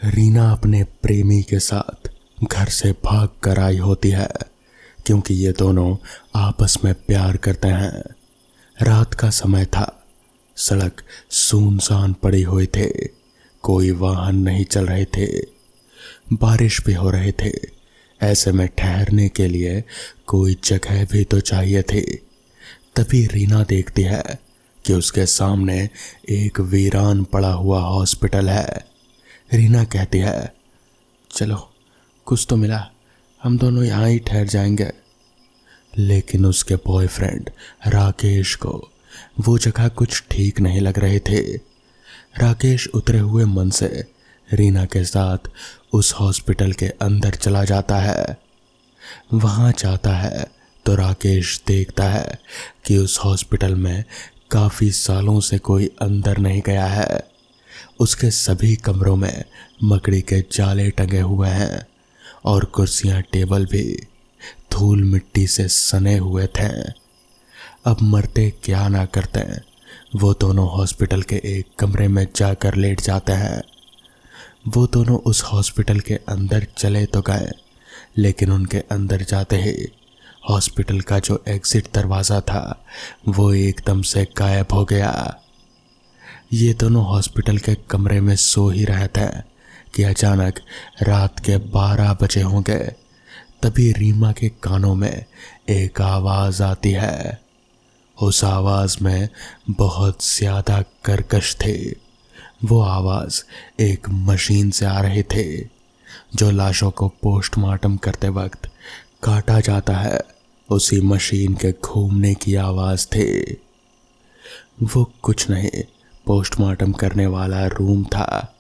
रीना अपने प्रेमी के साथ घर से भाग कर आई होती है क्योंकि ये दोनों आपस में प्यार करते हैं। रात का समय था। सड़क सुनसान पड़ी हुई थे। कोई वाहन नहीं चल रहे थे। बारिश भी हो रहे थे। ऐसे में ठहरने के लिए कोई जगह भी तो चाहिए थी। तभी रीना देखती है कि उसके सामने एक वीरान पड़ा हुआ हॉस्पिटल है। रीना कहती है, चलो कुछ तो मिला, हम दोनों यहाँ ही ठहर जाएंगे। लेकिन उसके बॉयफ्रेंड राकेश को वो जगह कुछ ठीक नहीं लग रहे थे। राकेश उतरे हुए मन से रीना के साथ उस हॉस्पिटल के अंदर चला जाता है। वहां जाता है तो राकेश देखता है कि उस हॉस्पिटल में काफी सालों से कोई अंदर नहीं गया है। उसके सभी कमरों में मकड़ी के जाले टंगे हुए हैं और कुर्सियां टेबल भी धूल मिट्टी से सने हुए थे। अब मरते क्या ना करते हैं, वो दोनों हॉस्पिटल के एक कमरे में जाकर लेट जाते हैं। वो दोनों उस हॉस्पिटल के अंदर चले तो गए, लेकिन उनके अंदर जाते ही हॉस्पिटल का जो एग्जिट दरवाज़ा था वो एकदम से गायब हो गया। ये दोनों हॉस्पिटल के कमरे में सो ही रहे थे कि अचानक रात के 12 बजे होंगे। तभी रीमा के कानों में एक आवाज़ आती है। उस आवाज़ में बहुत ज़्यादा कर्कश थे। वो आवाज़ एक मशीन से आ रही थी जो लाशों को पोस्टमार्टम करते वक्त काटा जाता है। उसी मशीन के घूमने की आवाज़ थी। वो कुछ नहीं, पोस्टमार्टम करने वाला रूम था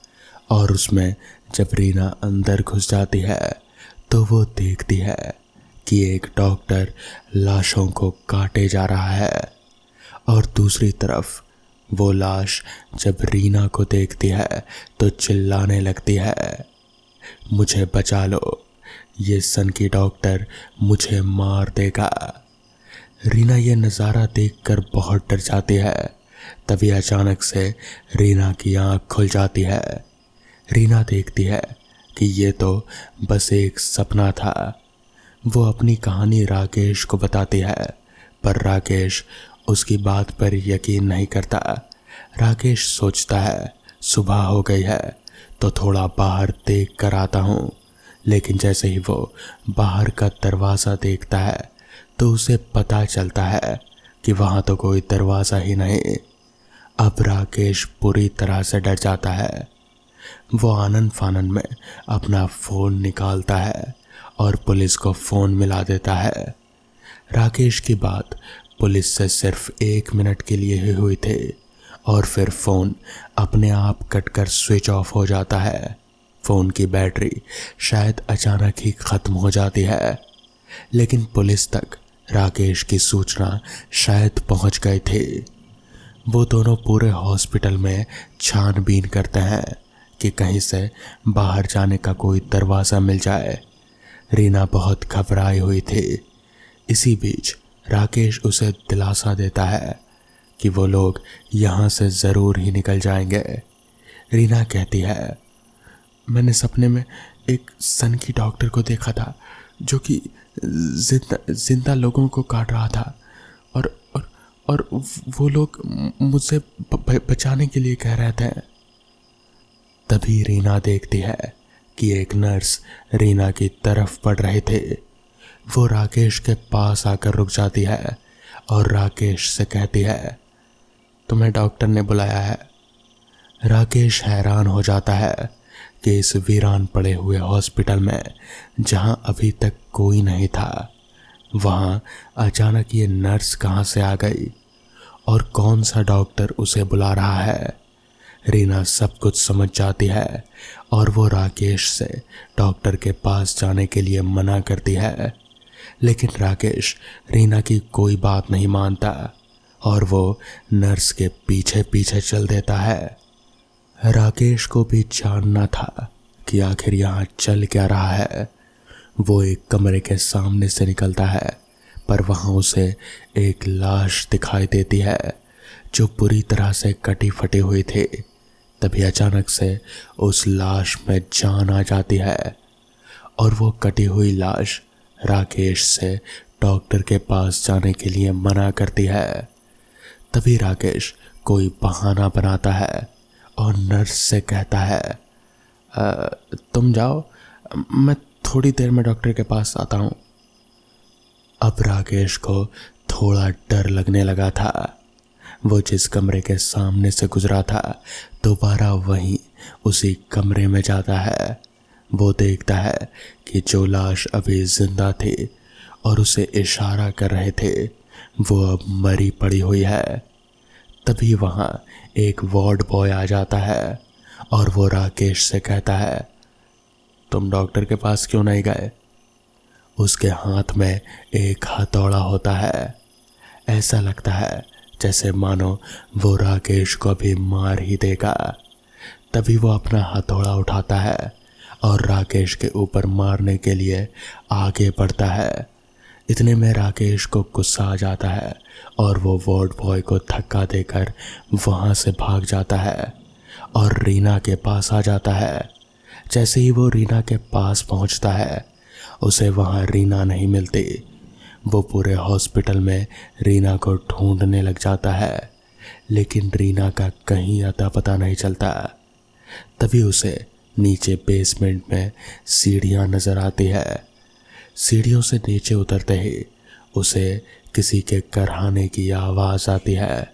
और उसमें जब रीना अंदर घुस जाती है तो वो देखती है कि एक डॉक्टर लाशों को काटे जा रहा है और दूसरी तरफ वो लाश जब रीना को देखती है तो चिल्लाने लगती है, मुझे बचा लो, ये सन की डॉक्टर मुझे मार देगा। रीना ये नज़ारा देखकर बहुत डर जाती है। तभी अचानक से रीना की आँख खुल जाती है। रीना देखती है कि ये तो बस एक सपना था। वो अपनी कहानी राकेश को बताती है, पर राकेश उसकी बात पर यकीन नहीं करता। राकेश सोचता है सुबह हो गई है तो थोड़ा बाहर देख कर आता हूँ। लेकिन जैसे ही वो बाहर का दरवाज़ा देखता है तो उसे पता चलता है कि वहाँ तो कोई दरवाज़ा ही नहीं। अब राकेश पूरी तरह से डर जाता है। वो आनन फानन में अपना फ़ोन निकालता है और पुलिस को फ़ोन मिला देता है। राकेश की बात पुलिस से सिर्फ 1 मिनट के लिए ही हुई थी और फिर फ़ोन अपने आप कटकर स्विच ऑफ हो जाता है। फ़ोन की बैटरी शायद अचानक ही ख़त्म हो जाती है, लेकिन पुलिस तक राकेश की सूचना शायद पहुंच गई थी। वो दोनों पूरे हॉस्पिटल में छानबीन करते हैं कि कहीं से बाहर जाने का कोई दरवाज़ा मिल जाए। रीना बहुत घबराई हुई थी। इसी बीच राकेश उसे दिलासा देता है कि वो लोग यहाँ से ज़रूर ही निकल जाएंगे। रीना कहती है, मैंने सपने में एक सन की डॉक्टर को देखा था जो कि जिंदा लोगों को काट रहा था और वो लोग मुझसे बचाने के लिए कह रहे थे। तभी रीना देखती है कि एक नर्स रीना की तरफ बढ़ रहे थे। वो राकेश के पास आकर रुक जाती है और राकेश से कहती है, तुम्हें डॉक्टर ने बुलाया है। राकेश हैरान हो जाता है कि इस वीरान पड़े हुए हॉस्पिटल में जहां अभी तक कोई नहीं था, वहां अचानक ये नर्स कहां से आ गई और कौन सा डॉक्टर उसे बुला रहा है। रीना सब कुछ समझ जाती है और वो राकेश से डॉक्टर के पास जाने के लिए मना करती है, लेकिन राकेश रीना की कोई बात नहीं मानता और वो नर्स के पीछे पीछे चल देता है। राकेश को भी जानना था कि आखिर यहाँ चल क्या रहा है। वो एक कमरे के सामने से निकलता है, पर वहाँ उसे एक लाश दिखाई देती है जो पूरी तरह से कटी फटी हुई थी। तभी अचानक से उस लाश में जान आ जाती है और वो कटी हुई लाश राकेश से डॉक्टर के पास जाने के लिए मना करती है। तभी राकेश कोई बहाना बनाता है और नर्स से कहता है, तुम जाओ, मैं थोड़ी देर में डॉक्टर के पास आता हूँ। अब राकेश को थोड़ा डर लगने लगा था। वो जिस कमरे के सामने से गुजरा था दोबारा वहीं उसी कमरे में जाता है। वो देखता है कि जो लाश अभी जिंदा थी और उसे इशारा कर रहे थे वो अब मरी पड़ी हुई है। तभी वहाँ एक वार्ड बॉय आ जाता है और वो राकेश से कहता है, तुम डॉक्टर के पास क्यों नहीं गए? उसके हाथ में एक हथौड़ा होता है। ऐसा लगता है जैसे मानो वो राकेश को भी मार ही देगा। तभी वो अपना हथौड़ा उठाता है और राकेश के ऊपर मारने के लिए आगे बढ़ता है। इतने में राकेश को गुस्सा आ जाता है और वो वार्ड बॉय को धक्का देकर वहाँ से भाग जाता है और रीना के पास आ जाता है। जैसे ही वो रीना के पास पहुँचता है उसे वहाँ रीना नहीं मिलती। वो पूरे हॉस्पिटल में रीना को ढूंढने लग जाता है लेकिन रीना का कहीं अता पता नहीं चलता। तभी उसे नीचे बेसमेंट में सीढ़ियाँ नज़र आती है। सीढ़ियों से नीचे उतरते ही उसे किसी के कराहने की आवाज़ आती है।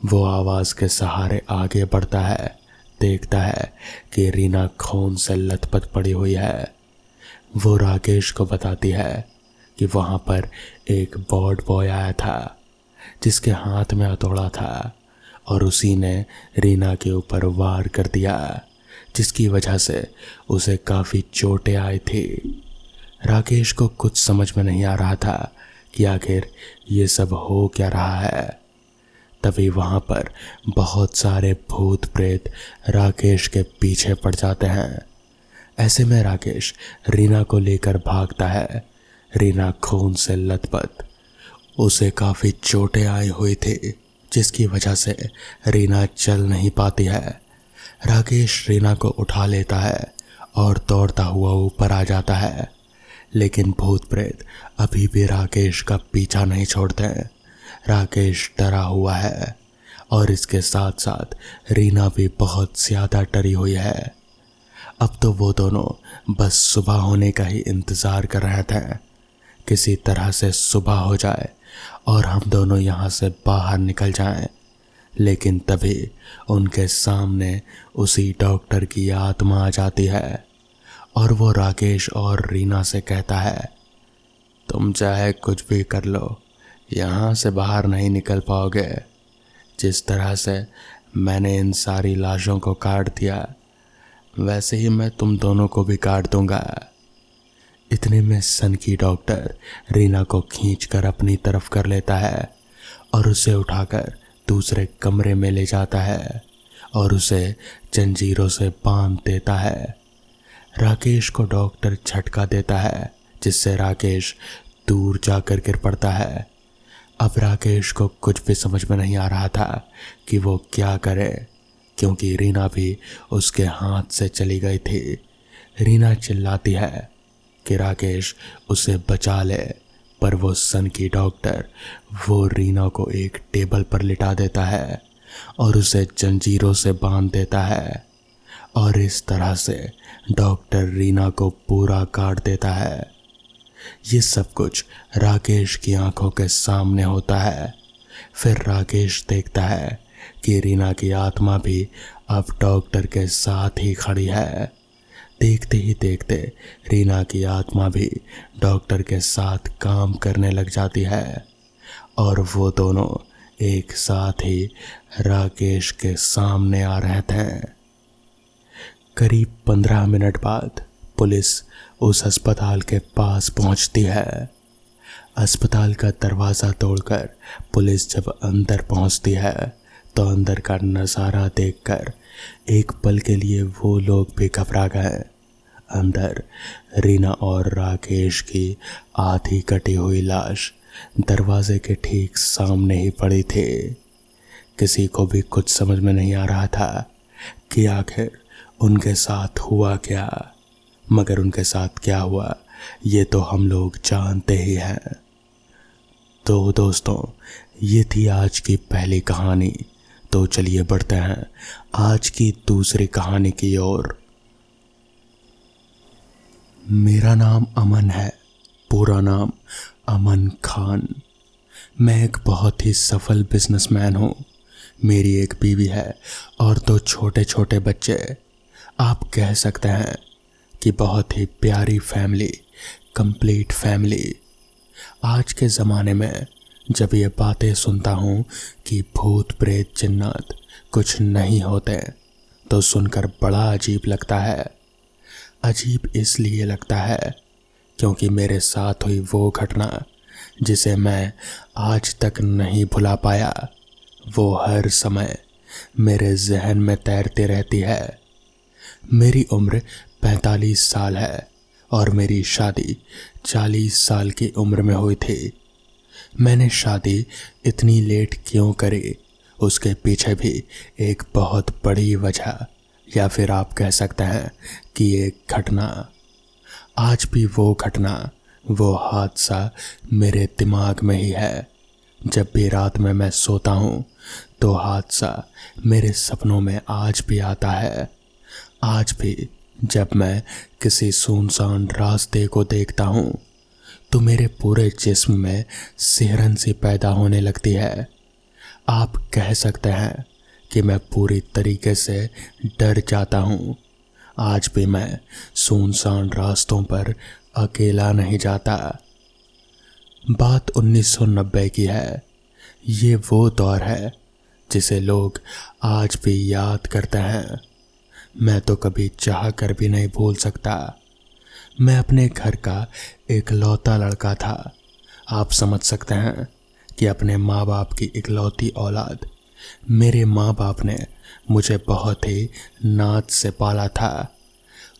वो आवाज़ के सहारे आगे बढ़ता है। देखता है कि रीना खून से लथपथ पड़ी हुई है। वो राकेश को बताती है कि वहाँ पर एक वार्ड बॉय आया था जिसके हाथ में हथौड़ा था और उसी ने रीना के ऊपर वार कर दिया जिसकी वजह से उसे काफ़ी चोटें आई थी। राकेश को कुछ समझ में नहीं आ रहा था कि आखिर ये सब हो क्या रहा है। तभी वहाँ पर बहुत सारे भूत प्रेत राकेश के पीछे पड़ जाते हैं। ऐसे में राकेश रीना को लेकर भागता है। रीना खून से लथपथ, उसे काफ़ी चोटें आई हुई थी जिसकी वजह से रीना चल नहीं पाती है। राकेश रीना को उठा लेता है और दौड़ता हुआ ऊपर आ जाता है लेकिन भूत प्रेत अभी भी राकेश का पीछा नहीं छोड़ते हैं। राकेश डरा हुआ है और इसके साथ साथ रीना भी बहुत ज़्यादा डरी हुई है। अब तो वो दोनों बस सुबह होने का ही इंतज़ार कर रहे थे। किसी तरह से सुबह हो जाए और हम दोनों यहाँ से बाहर निकल जाएं। लेकिन तभी उनके सामने उसी डॉक्टर की आत्मा आ जाती है और वो राकेश और रीना से कहता है, तुम चाहे कुछ भी कर लो, यहाँ से बाहर नहीं निकल पाओगे। जिस तरह से मैंने इन सारी लाशों को काट दिया वैसे ही मैं तुम दोनों को भी काट दूंगा। इतने में सन की डॉक्टर रीना को खींचकर अपनी तरफ कर लेता है और उसे उठाकर दूसरे कमरे में ले जाता है और उसे जंजीरों से बांध देता है। राकेश को डॉक्टर झटका देता है जिससे राकेश दूर जाकर गिर पड़ता है। अब राकेश को कुछ भी समझ में नहीं आ रहा था कि वो क्या करे क्योंकि रीना भी उसके हाथ से चली गई थी। रीना चिल्लाती है कि राकेश उसे बचा ले पर वो सन की डॉक्टर वो रीना को एक टेबल पर लिटा देता है और उसे जंजीरों से बांध देता है और इस तरह से डॉक्टर रीना को पूरा काट देता है। ये सब कुछ राकेश की आंखों के सामने होता है। फिर राकेश देखता है कि रीना की आत्मा भी अब डॉक्टर के साथ ही खड़ी है। देखते ही देखते रीना की आत्मा भी डॉक्टर के साथ काम करने लग जाती है और वो दोनों एक साथ ही राकेश के सामने आ रहे थे। करीब 15 मिनट बाद पुलिस उस अस्पताल के पास पहुंचती है। अस्पताल का दरवाज़ा तोड़कर पुलिस जब अंदर पहुंचती है तो अंदर का नज़ारा देखकर एक पल के लिए वो लोग भी घबरा गए। अंदर रीना और राकेश की आधी कटी हुई लाश दरवाजे के ठीक सामने ही पड़ी थी। किसी को भी कुछ समझ में नहीं आ रहा था कि आखिर उनके साथ हुआ क्या। मगर उनके साथ क्या हुआ ये तो हम लोग जानते ही हैं। तो दोस्तों, ये थी आज की पहली कहानी। तो चलिए बढ़ते हैं आज की दूसरी कहानी की ओर। मेरा नाम अमन है, पूरा नाम अमन खान। मैं एक बहुत ही सफल बिजनेसमैन हूँ। मेरी एक बीवी है और 2 छोटे छोटे बच्चे। आप कह सकते हैं कि बहुत ही प्यारी फैमिली, कंप्लीट फैमिली। आज के ज़माने में जब ये बातें सुनता हूँ कि भूत प्रेत जिन्नात कुछ नहीं होते, तो सुनकर बड़ा अजीब लगता है। अजीब इसलिए लगता है क्योंकि मेरे साथ हुई वो घटना जिसे मैं आज तक नहीं भुला पाया, वो हर समय मेरे जहन में तैरती रहती है। मेरी उम्र 45 साल है और मेरी शादी 40 साल की उम्र में हुई थी। मैंने शादी इतनी लेट क्यों करी, उसके पीछे भी एक बहुत बड़ी वजह, या फिर आप कह सकते हैं कि एक घटना। आज भी वो घटना, वो हादसा मेरे दिमाग में ही है। जब भी रात में मैं सोता हूँ तो हादसा मेरे सपनों में आज भी आता है। आज भी जब मैं किसी सुनसान रास्ते को देखता हूँ तो मेरे पूरे जिस्म में सिहरन सी पैदा होने लगती है। आप कह सकते हैं कि मैं पूरी तरीके से डर जाता हूँ। आज भी मैं सुनसान रास्तों पर अकेला नहीं जाता। बात 1990 की है। ये वो दौर है जिसे लोग आज भी याद करते हैं। मैं तो कभी चाह कर भी नहीं भूल सकता। मैं अपने घर का इकलौता लड़का था। आप समझ सकते हैं कि अपने माँ बाप की इकलौती औलाद। मेरे माँ बाप ने मुझे बहुत ही नाज से पाला था।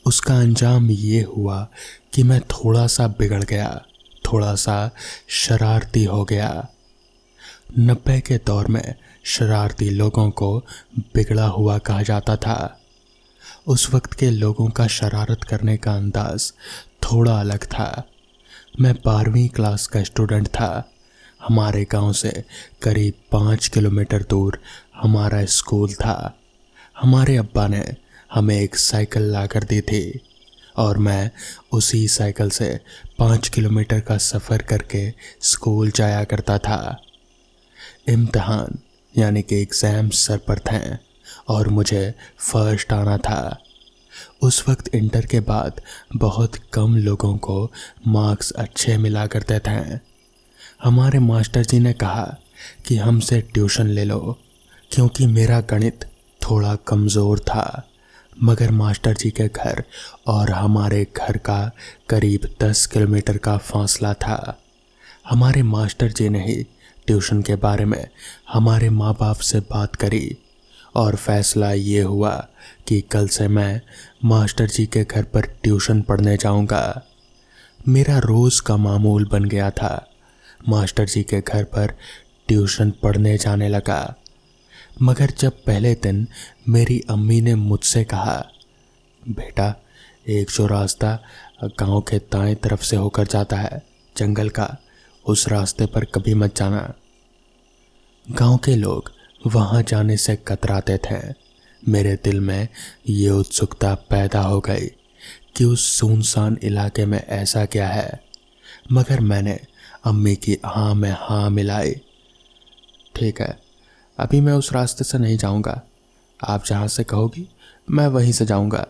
उसका अंजाम ये हुआ कि मैं थोड़ा सा बिगड़ गया, थोड़ा सा शरारती हो गया। 90 के दौर में शरारती लोगों को बिगड़ा हुआ कहा जाता था। उस वक्त के लोगों का शरारत करने का अंदाज थोड़ा अलग था। मैं 12वीं क्लास का स्टूडेंट था। हमारे गांव से करीब 5 किलोमीटर दूर हमारा स्कूल था। हमारे अब्बा ने हमें एक साइकिल ला कर दी थी और मैं उसी साइकिल से 5 किलोमीटर का सफ़र करके स्कूल जाया करता था। इम्तिहान यानी कि एग्ज़ाम सर पर थे और मुझे फर्स्ट आना था। उस वक्त इंटर के बाद बहुत कम लोगों को मार्क्स अच्छे मिला करते थे। हमारे मास्टर जी ने कहा कि हमसे ट्यूशन ले लो, क्योंकि मेरा गणित थोड़ा कमज़ोर था। मगर मास्टर जी के घर और हमारे घर का करीब 10 किलोमीटर का फासला था। हमारे मास्टर जी ने ही ट्यूशन के बारे में हमारे माँ बाप से बात करी और फैसला ये हुआ कि कल से मैं मास्टर जी के घर पर ट्यूशन पढ़ने जाऊंगा। मेरा रोज़ का मामूल बन गया था। मास्टर जी के घर पर ट्यूशन पढ़ने जाने लगा। मगर जब पहले दिन मेरी अम्मी ने मुझसे कहा, बेटा एक जो रास्ता गांव के दाएं तरफ से होकर जाता है जंगल का, उस रास्ते पर कभी मत जाना। गांव के लोग वहां जाने से कतराते थे। मेरे दिल में ये उत्सुकता पैदा हो गई कि उस सुनसान इलाके में ऐसा क्या है। मगर मैंने अम्मी की हाँ में हाँ मिलाई। ठीक है, अभी मैं उस रास्ते से नहीं जाऊंगा, आप जहाँ से कहोगी मैं वहीं से जाऊंगा।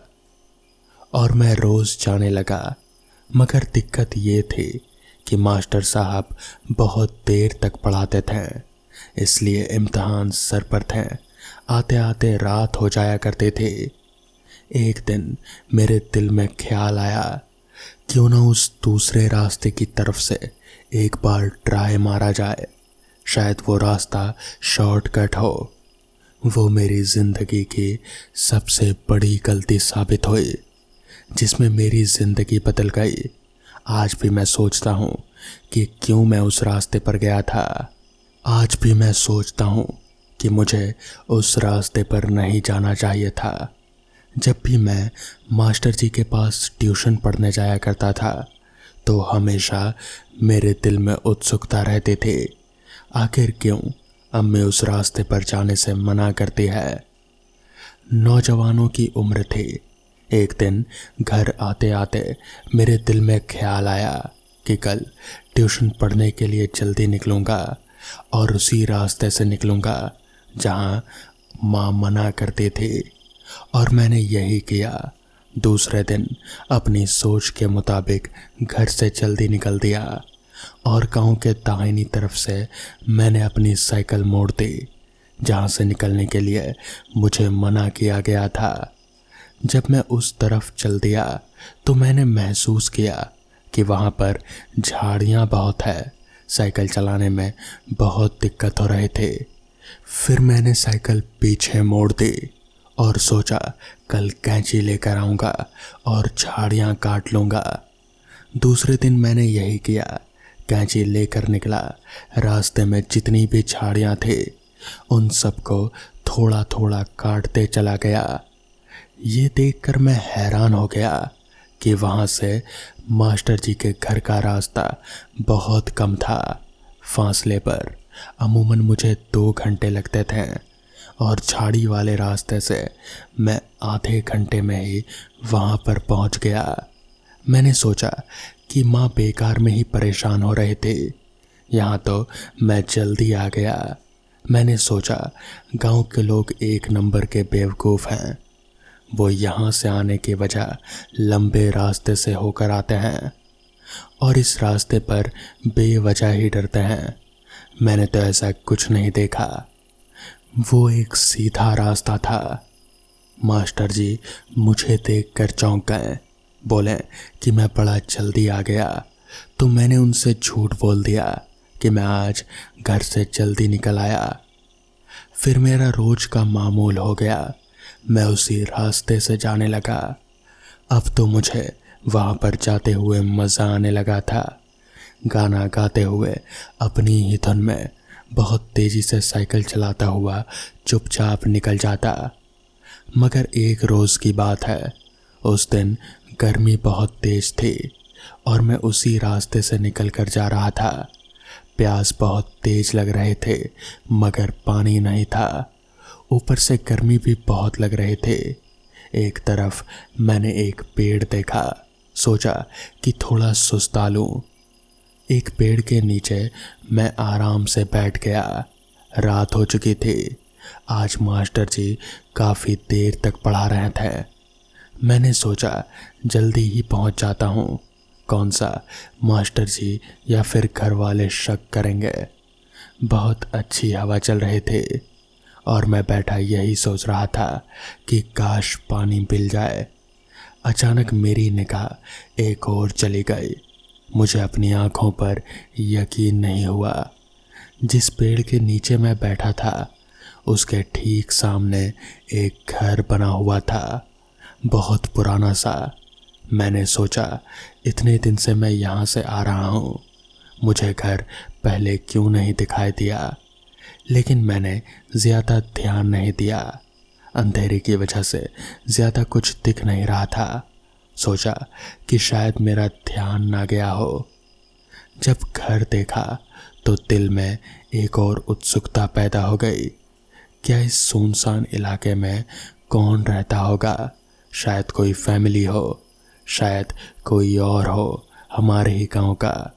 और मैं रोज़ जाने लगा। मगर दिक्कत ये थी कि मास्टर साहब बहुत देर तक पढ़ाते थे, इसलिए इम्तिहान सर पर थे। आते आते रात हो जाया करते थे। एक दिन मेरे दिल में ख्याल आया, क्यों ना उस दूसरे रास्ते की तरफ से एक बार ट्राई मारा जाए, शायद वो रास्ता शॉर्टकट हो। वो मेरी ज़िंदगी की सबसे बड़ी गलती साबित हुई, जिसमें मेरी ज़िंदगी बदल गई। आज भी मैं सोचता हूँ कि क्यों मैं उस रास्ते पर गया था। आज भी मैं सोचता हूँ कि मुझे उस रास्ते पर नहीं जाना चाहिए था। जब भी मैं मास्टर जी के पास ट्यूशन पढ़ने जाया करता था तो हमेशा मेरे दिल में उत्सुकता रहती थी, आखिर क्यों अम्मी उस रास्ते पर जाने से मना करती है। नौजवानों की उम्र थी। एक दिन घर आते आते मेरे दिल में ख्याल आया कि कल ट्यूशन पढ़ने के लिए जल्दी निकलूँगा और उसी रास्ते से निकलूँगा जहाँ माँ मना करती थी, और मैंने यही किया। दूसरे दिन अपनी सोच के मुताबिक घर से जल्दी निकल दिया और गांव के दाहिनी तरफ से मैंने अपनी साइकिल मोड़ दी जहां से निकलने के लिए मुझे मना किया गया था। जब मैं उस तरफ चल दिया तो मैंने महसूस किया कि वहां पर झाड़ियां बहुत है, साइकिल चलाने में बहुत दिक्कत हो रही थी। फिर मैंने साइकिल पीछे मोड़ दी और सोचा कल कैंची लेकर आऊँगा और झाड़ियाँ काट लूँगा। दूसरे दिन मैंने यही किया, कैंची लेकर निकला। रास्ते में जितनी भी झाड़ियाँ थी उन सबको थोड़ा थोड़ा काटते चला गया। ये देखकर मैं हैरान हो गया कि वहाँ से मास्टर जी के घर का रास्ता बहुत कम था। फासले पर अमूमन मुझे 2 घंटे लगते थे और झाड़ी वाले रास्ते से मैं आधे घंटे में ही वहाँ पर पहुँच गया। मैंने सोचा कि माँ बेकार में ही परेशान हो रहे थे, यहाँ तो मैं जल्दी आ गया। मैंने सोचा गांव के लोग एक नंबर के बेवकूफ़ हैं, वो यहाँ से आने के बजाय लंबे रास्ते से होकर आते हैं और इस रास्ते पर बेवजह ही डरते हैं। मैंने तो ऐसा कुछ नहीं देखा, वो एक सीधा रास्ता था। मास्टर जी मुझे देखकर चौंक गए, बोले कि मैं बड़ा जल्दी आ गया, तो मैंने उनसे झूठ बोल दिया कि मैं आज घर से जल्दी निकल आया। फिर मेरा रोज का मामूल हो गया, मैं उसी रास्ते से जाने लगा। अब तो मुझे वहाँ पर जाते हुए मज़ा आने लगा था। गाना गाते हुए अपनी ही धुन में बहुत तेज़ी से साइकिल चलाता हुआ चुपचाप निकल जाता। मगर एक रोज़ की बात है, उस दिन गर्मी बहुत तेज़ थी और मैं उसी रास्ते से निकल कर जा रहा था। प्यास बहुत तेज़ लग रहे थे मगर पानी नहीं था, ऊपर से गर्मी भी बहुत लग रहे थे। एक तरफ मैंने एक पेड़ देखा, सोचा कि थोड़ा सुस्ता लूं। एक पेड़ के नीचे मैं आराम से बैठ गया। रात हो चुकी थी। आज मास्टर जी काफ़ी देर तक पढ़ा रहे थे। मैंने सोचा जल्दी ही पहुंच जाता हूं, कौन सा मास्टर जी या फिर घर वाले शक करेंगे। बहुत अच्छी हवा चल रही थी और मैं बैठा यही सोच रहा था कि काश पानी मिल जाए। अचानक मेरी निगाह एक और चली गई। मुझे अपनी आंखों पर यकीन नहीं हुआ। जिस पेड़ के नीचे मैं बैठा था उसके ठीक सामने एक घर बना हुआ था, बहुत पुराना सा। मैंने सोचा इतने दिन से मैं यहाँ से आ रहा हूँ, मुझे घर पहले क्यों नहीं दिखाई दिया, लेकिन मैंने ज़्यादा ध्यान नहीं दिया। अंधेरे की वजह से ज़्यादा कुछ दिख नहीं रहा था। सोचा कि शायद मेरा ध्यान ना गया हो। जब घर देखा तो दिल में एक और उत्सुकता पैदा हो गई। क्या इस सुनसान इलाके में कौन रहता होगा? शायद कोई फैमिली हो, शायद कोई और हो हमारे ही गांव का।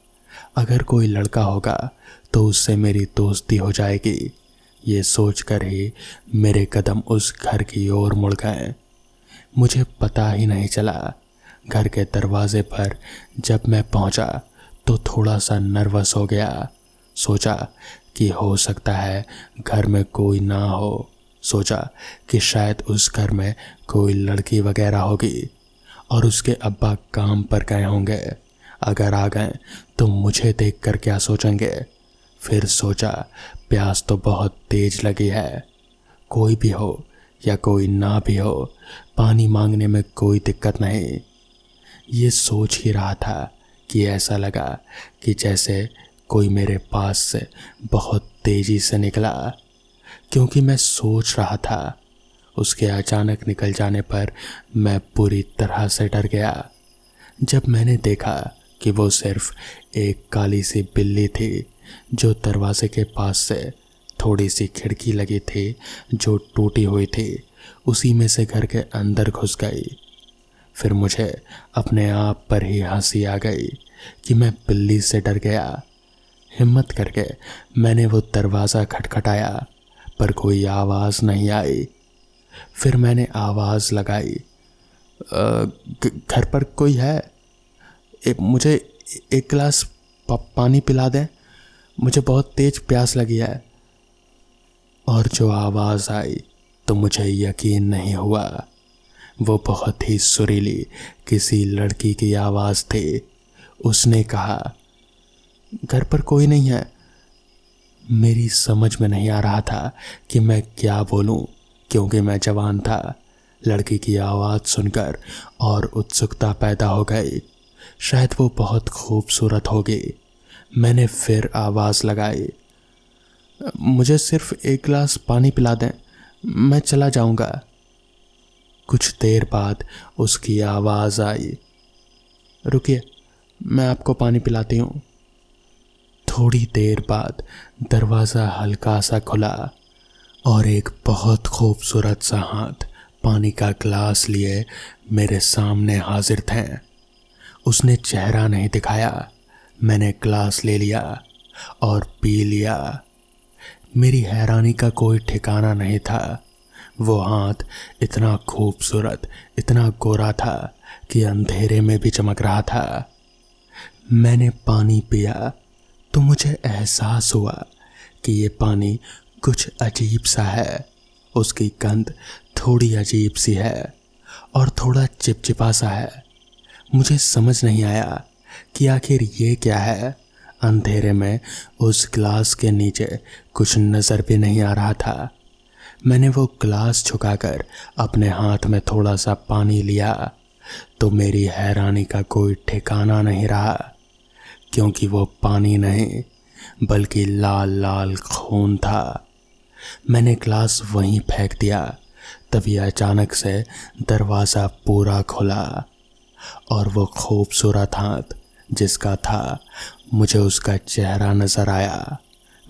अगर कोई लड़का होगा तो उससे मेरी दोस्ती हो जाएगी। ये सोचकर ही मेरे कदम उस घर की ओर मुड़ गए। मुझे पता ही नहीं चला। घर के दरवाजे पर जब मैं पहुंचा तो थोड़ा सा नर्वस हो गया। सोचा कि हो सकता है घर में कोई ना हो। सोचा कि शायद उस घर में कोई लड़की वगैरह होगी और उसके अब्बा काम पर गए होंगे। अगर आ गए तो मुझे देखकर क्या सोचेंगे। फिर सोचा प्यास तो बहुत तेज लगी है, कोई भी हो या कोई ना भी हो, पानी मांगने में कोई दिक्कत नहीं। ये सोच ही रहा था कि ऐसा लगा कि जैसे कोई मेरे पास से बहुत तेज़ी से निकला। क्योंकि मैं सोच रहा था। उसके अचानक निकल जाने पर मैं पूरी तरह से डर गया। जब मैंने देखा कि वो सिर्फ एक काली सी बिल्ली थी जो दरवाजे के पास से थोड़ी सी खिड़की लगी थी जो टूटी हुई थी, उसी में से घर के अंदर घुस गई। फिर मुझे अपने आप पर ही हंसी आ गई कि मैं बिल्ली से डर गया। हिम्मत करके मैंने वो दरवाज़ा खटखटाया पर कोई आवाज़ नहीं आई। फिर मैंने आवाज़ लगाई, घर पर कोई है? मुझे एक गिलास पानी पिला दें, मुझे बहुत तेज प्यास लगी है। और जो आवाज़ आई तो मुझे यकीन नहीं हुआ। वो बहुत ही सुरीली किसी लड़की की आवाज़ थी। उसने कहा, घर पर कोई नहीं है। मेरी समझ में नहीं आ रहा था कि मैं क्या बोलूं, क्योंकि मैं जवान था। लड़की की आवाज़ सुनकर और उत्सुकता पैदा हो गई। शायद वो बहुत खूबसूरत होगी। मैंने फिर आवाज़ लगाई, मुझे सिर्फ एक गिलास पानी पिला दें, मैं चला जाऊंगा। कुछ देर बाद उसकी आवाज़ आई, रुकिए, मैं आपको पानी पिलाती हूँ। थोड़ी देर बाद दरवाज़ा हल्का सा खुला और एक बहुत खूबसूरत सा हाथ पानी का ग्लास लिए मेरे सामने हाजिर थे। उसने चेहरा नहीं दिखाया। मैंने ग्लास ले लिया और पी लिया। मेरी हैरानी का कोई ठिकाना नहीं था। वो हाथ इतना खूबसूरत, इतना गोरा था कि अंधेरे में भी चमक रहा था। मैंने पानी पिया तो मुझे एहसास हुआ कि ये पानी कुछ अजीब सा है। उसकी गंध थोड़ी अजीब सी है और थोड़ा चिपचिपा सा है। मुझे समझ नहीं आया कि आखिर ये क्या है। अंधेरे में उस ग्लास के नीचे कुछ नज़र भी नहीं आ रहा था। मैंने वो ग्लास झुकाकर अपने हाथ में थोड़ा सा पानी लिया तो मेरी हैरानी का कोई ठिकाना नहीं रहा, क्योंकि वो पानी नहीं बल्कि लाल लाल खून था। मैंने ग्लास वहीं फेंक दिया। तभी अचानक से दरवाज़ा पूरा खुला और वो खूबसूरत हाथ जिसका था, मुझे उसका चेहरा नज़र आया।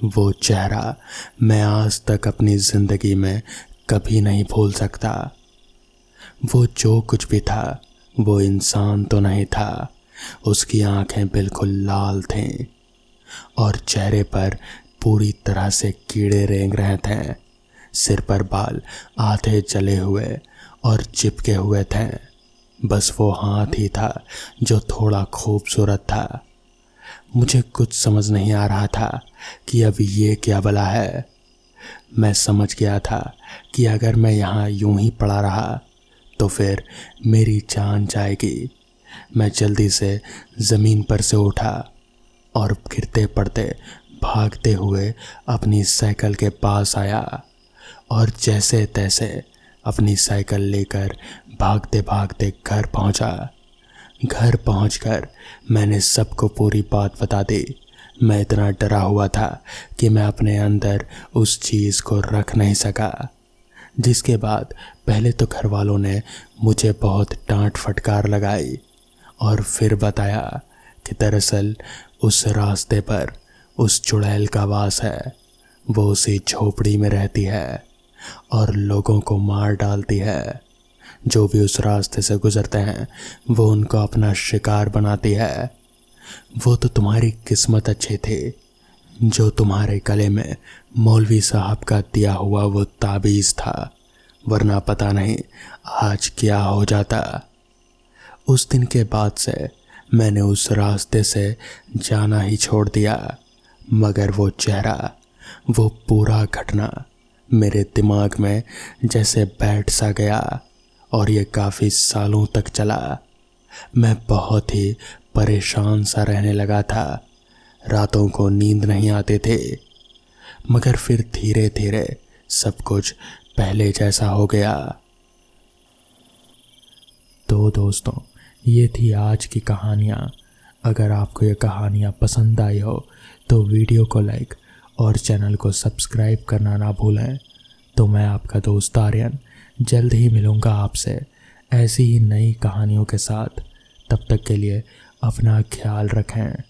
वो चेहरा मैं आज तक अपनी ज़िंदगी में कभी नहीं भूल सकता। वो जो कुछ भी था वो इंसान तो नहीं था। उसकी आंखें बिल्कुल लाल थीं और चेहरे पर पूरी तरह से कीड़े रेंग रहे थे। सिर पर बाल आधे जले हुए और चिपके हुए थे। बस वो हाथ ही था जो थोड़ा खूबसूरत था। मुझे कुछ समझ नहीं आ रहा था कि अब ये क्या भला है। मैं समझ गया था कि अगर मैं यहाँ यूं ही पड़ा रहा तो फिर मेरी जान जाएगी। मैं जल्दी से ज़मीन पर से उठा और गिरते पड़ते भागते हुए अपनी साइकिल के पास आया और जैसे तैसे अपनी साइकिल लेकर भागते भागते घर पहुंचा। घर पहुंचकर मैंने सबको पूरी बात बता दी। मैं इतना डरा हुआ था कि मैं अपने अंदर उस चीज़ को रख नहीं सका। जिसके बाद पहले तो घर वालों ने मुझे बहुत डांट फटकार लगाई और फिर बताया कि दरअसल उस रास्ते पर उस चुड़ैल का वास है। वो उसी झोपड़ी में रहती है और लोगों को मार डालती है। जो भी उस रास्ते से गुजरते हैं वो उनको अपना शिकार बनाती है। वो तो तुम्हारी किस्मत अच्छी थी जो तुम्हारे गले में मौलवी साहब का दिया हुआ वो ताबीज़ था, वरना पता नहीं आज क्या हो जाता। उस दिन के बाद से मैंने उस रास्ते से जाना ही छोड़ दिया। मगर वो चेहरा, वो पूरा घटना मेरे दिमाग में जैसे बैठ सा गया और ये काफ़ी सालों तक चला। मैं बहुत ही परेशान सा रहने लगा था। रातों को नींद नहीं आते थे। मगर फिर धीरे धीरे सब कुछ पहले जैसा हो गया। तो दोस्तों, ये थी आज की कहानियाँ। अगर आपको ये कहानियाँ पसंद आई हो तो वीडियो को लाइक और चैनल को सब्सक्राइब करना ना भूलें। तो मैं आपका दोस्त आर्यन जल्द ही मिलूँगा आपसे ऐसी ही नई कहानियों के साथ। तब तक के लिए अपना ख्याल रखें।